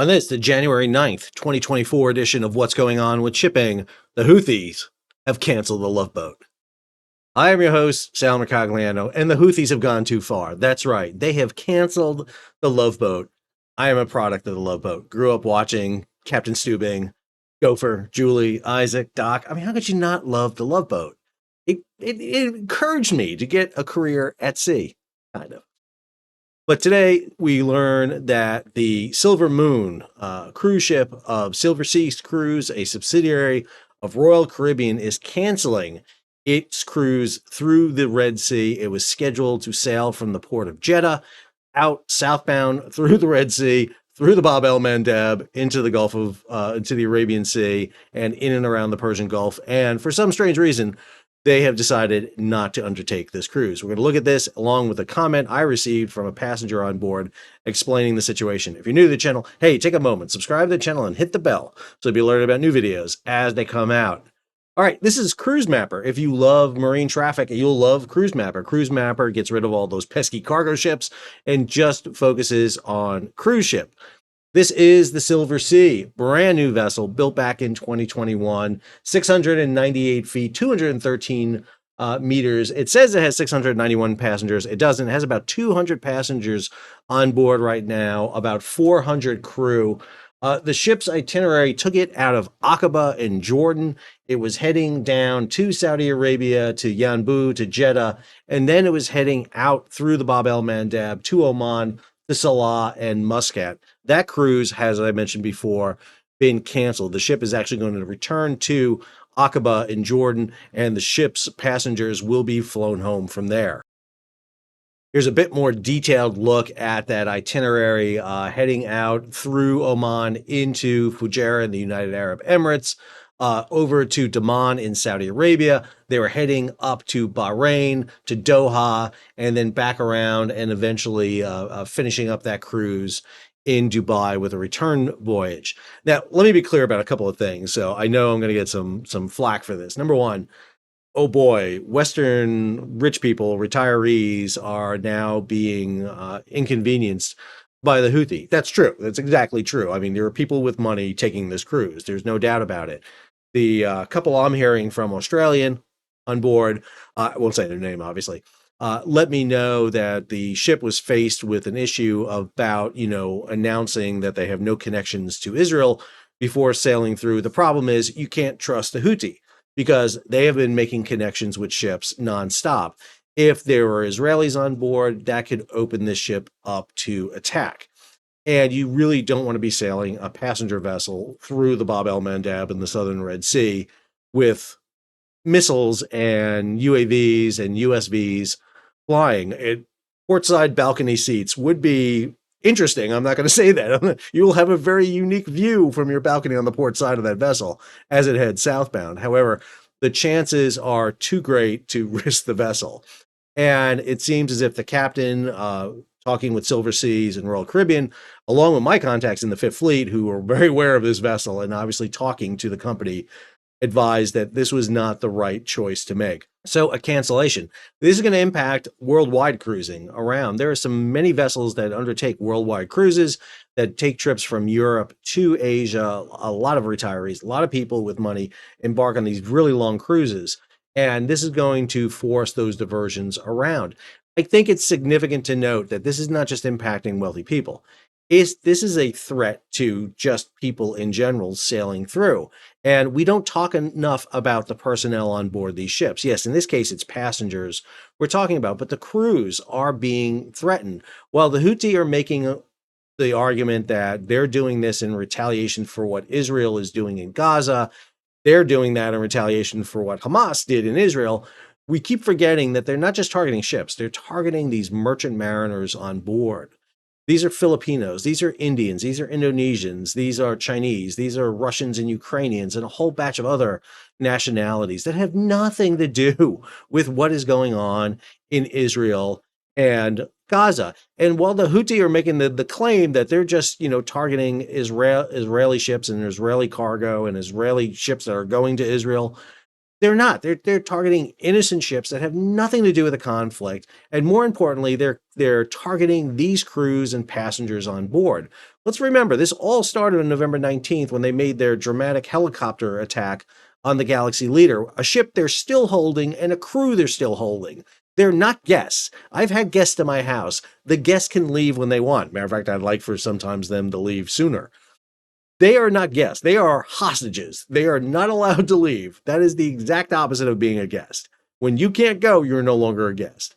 On this, the January 9th, 2024 edition of What's Going On with Shipping, the Houthis have canceled the Love Boat. I am your host, Sal Mercogliano, and the Houthis have gone too far. That's right. They have canceled the Love Boat. I am a product of the Love Boat. Grew up watching Captain Stubing, Gopher, Julie, Isaac, Doc. I mean, how could you not love the Love Boat? It encouraged me to get a career at sea, kind of. But today we learn that the Silver Moon cruise ship of Silver Seas Cruise, a subsidiary of Royal Caribbean, is canceling its cruise through the Red Sea. It was scheduled to sail from the port of Jeddah out southbound through the Red Sea, through the Bab el Mandeb, into the Gulf of, into the Arabian Sea, and in and around the Persian Gulf. And for some strange reason, they have decided not to undertake this cruise. We're going to look at this along with a comment I received from a passenger on board explaining the situation. If you're new to the channel, hey, take a moment, subscribe to the channel and hit the bell so you'll be alerted about new videos as they come out. All right, this is Cruisemapper. If you love marine traffic, you'll love Cruisemapper. Cruisemapper gets rid of all those pesky cargo ships and just focuses on cruise ship. This is the Silver Sea, brand new vessel built back in 2021, 698 feet, 213 meters. It says it has 691 passengers. It doesn't. It has about 200 passengers on board right now, about 400 crew. The ship's itinerary took it out of Aqaba in Jordan. It was heading down to Saudi Arabia, to Yanbu, to Jeddah, and then it was heading out through the Bab el Mandeb to Oman, to Salah and Muscat. That cruise has, as I mentioned before, been canceled. The ship is actually going to return to Aqaba in Jordan, and the ship's passengers will be flown home from there. Here's a bit more detailed look at that itinerary, heading out through Oman into Fujairah in the United Arab Emirates, over to Daman in Saudi Arabia. They were heading up to Bahrain, to Doha, and then back around and eventually finishing up that cruise in Dubai with a return voyage. Now, let me be clear about a couple of things. So I know I'm going to get some flack for this. Number one, oh boy, Western rich people, retirees, are now being inconvenienced by the Houthi. That's true. That's exactly true. I mean, there are people with money taking this cruise. There's no doubt about it. The couple I'm hearing from Australian on board, I won't say their name, obviously, let me know that the ship was faced with an issue about, announcing that they have no connections to Israel before sailing through. The problem is you can't trust the Houthi because they have been making connections with ships nonstop. If there were Israelis on board, that could open this ship up to attack. And you really don't want to be sailing a passenger vessel through the Bab el Mandeb in the southern Red Sea with missiles and UAVs and USVs flying. Portside balcony seats would be interesting. I'm not going to say that. You will have a very unique view from your balcony on the port side of that vessel as it heads southbound. However, the chances are too great to risk the vessel. And it seems as if the captain, talking with Silver Seas and Royal Caribbean, along with my contacts in the Fifth Fleet, who are very aware of this vessel and obviously talking to the company, advised that this was not the right choice to make. So a cancellation. This is going to impact worldwide cruising around. There are many vessels that undertake worldwide cruises that take trips from Europe to Asia. A lot of retirees, a lot of people with money embark on these really long cruises. And this is going to force those diversions around. I think it's significant to note that this is not just impacting wealthy people. This is a threat to just people in general sailing through. And we don't talk enough about the personnel on board these ships. Yes, in this case, it's passengers we're talking about, but the crews are being threatened. While the Houthi are making the argument that they're doing this in retaliation for what Israel is doing in Gaza, they're doing that in retaliation for what Hamas did in Israel. We keep forgetting that they're not just targeting ships, they're targeting these merchant mariners on board. These are Filipinos, these are Indians, these are Indonesians, these are Chinese, these are Russians and Ukrainians, and a whole batch of other nationalities that have nothing to do with what is going on in Israel and Gaza. And while the Houthi are making the claim that they're just, targeting Israeli ships and Israeli cargo and Israeli ships that are going to Israel, They're not. They're targeting innocent ships that have nothing to do with the conflict, and more importantly, they're targeting these crews and passengers on board. Let's remember, this all started on November 19th when they made their dramatic helicopter attack on the Galaxy Leader, a ship they're still holding and a crew they're still holding. They're not guests. I've had guests to my house. The guests can leave when they want. Matter of fact, I'd like for sometimes them to leave sooner. They are not guests. They are hostages. They are not allowed to leave. That is the exact opposite of being a guest. When you can't go, you're no longer a guest.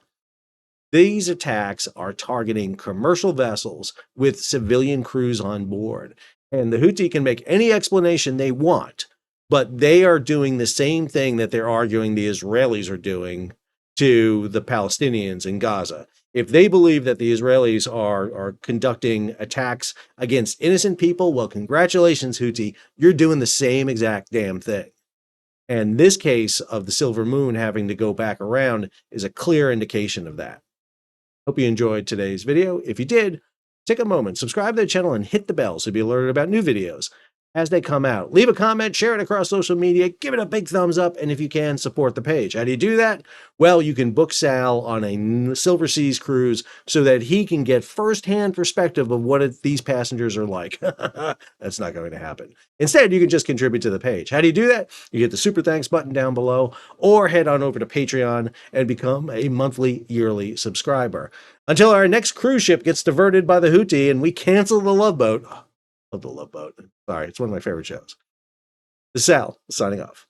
These attacks are targeting commercial vessels with civilian crews on board. And the Houthi can make any explanation they want, but they are doing the same thing that they're arguing the Israelis are doing to the Palestinians in Gaza. If they believe that the Israelis are conducting attacks against innocent people, well, congratulations, Houthi, you're doing the same exact damn thing. And this case of the Silver Moon having to go back around is a clear indication of that. Hope you enjoyed today's video. If you did, take a moment, subscribe to the channel, and hit the bell so you'll be alerted about new videos as they come out. Leave a comment, share it across social media, give it a big thumbs up, and if you can, support the page. How do you do that? Well, you can book Sal on a Silver Seas cruise so that he can get firsthand perspective of what these passengers are like. That's not going to happen. Instead, you can just contribute to the page. How do you do that? You hit the super thanks button down below, or head on over to Patreon and become a monthly, yearly subscriber. Until our next cruise ship gets diverted by the Houthi and we cancel the Love Boat. Love the Love Boat. Sorry, it's one of my favorite shows. This is Sal, signing off.